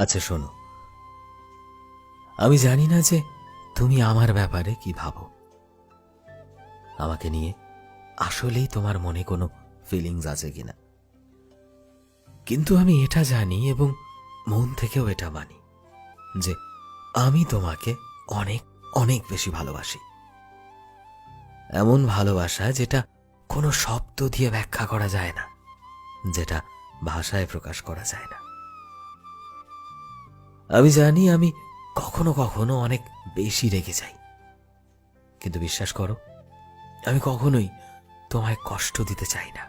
আচ্ছা শোনো, আমি জানি না যে তুমি আমার ব্যাপারে কি ভাবো, আমাকে নিয়ে আসলেই তোমার মনে কোনো ফিলিংস আছে কিনা, কিন্তু আমি এটা জানি এবং মন থেকেও এটা মানি যে আমি তোমাকে অনেক অনেক বেশি ভালোবাসি। এমন ভালোবাসা যেটা কোনো শব্দ দিয়ে ব্যাখ্যা করা যায় না, যেটা ভাষায় প্রকাশ করা যায় না। আমি জানি আমি কখনো কখনো অনেক বেশি রেগে যাই, কিন্তু বিশ্বাস করো, আমি কখনোই তোমায় কষ্ট দিতে চাই না,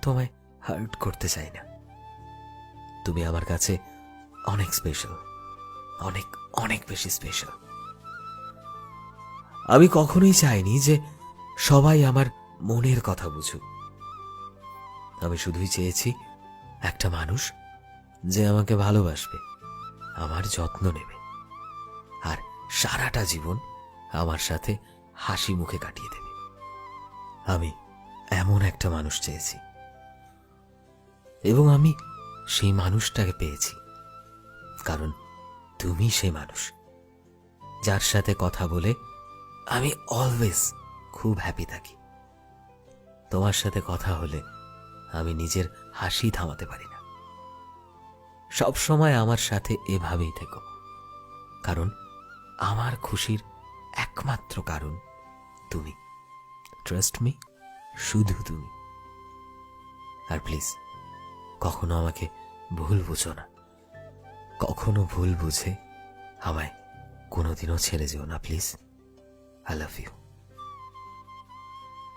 তোমায় হার্ট করতে চাই না। তুমি আমার কাছে অনেক স্পেশাল, অনেক অনেক বেশি স্পেশাল। আমি কখনোই চাইনি যে সবাই আমার মনের কথা বুঝুক। আমি শুধুই চেয়েছি একটা মানুষ যে আমাকে ভালোবাসবে, আমার যত্ন নেবে, আর সারাটা জীবন আমার সাথে হাসি মুখে কাটিয়ে দেবে। আমি এমন একটা মানুষ চেয়েছি, এবং আমি সেই মানুষটাকে পেয়েছি, কারণ তুমি সেই মানুষ যার সাথে কথা বলে আমি অলওয়েজ খুব হ্যাপি থাকি। তোমার সাথে কথা হলে আমি নিজের হাসি থামাতে পারি না। সব সময় আমার সাথে এভাবেই থেকো, কারণ আমার খুশির একমাত্র কারণ তুমি। ট্রাস্ট মি, শুধু তুমি। আর প্লিজ কখনো আমাকে ভুল বুঝো না, কখনো ভুল বুঝে আমায় কোনোদিনও ছেড়ে যেও না please. I love you.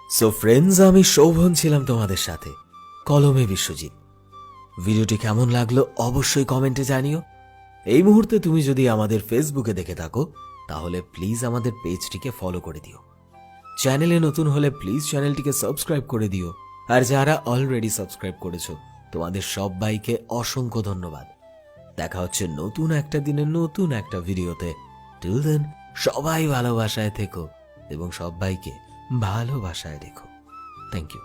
So friends, আমি শোভন ছিলাম তোমাদের সাথে, কলমে বিশ্বজিৎ। ভিডিওটি কেমন লাগলো অবশ্যই কমেন্টে জানিও। এই মুহূর্তে তুমি যদি আমাদের ফেসবুকে দেখে থাকো তাহলে প্লিজ আমাদের পেজটিকে ফলো করে দিও। চ্যানেলে নতুন হলে প্লিজ চ্যানেলটিকে সাবস্ক্রাইব করে দিও। আর যারা অলরেডি সাবস্ক্রাইব করেছো তোমাদের সবাইকে অসংখ্য ধন্যবাদ। দেখা হচ্ছে নতুন একটা দিনে নতুন একটা ভিডিওতে। টিল দেন সবাই ভালোবাসায় থেকো এবং সবাইকে ভালোবাসায় রেখো। Thank you.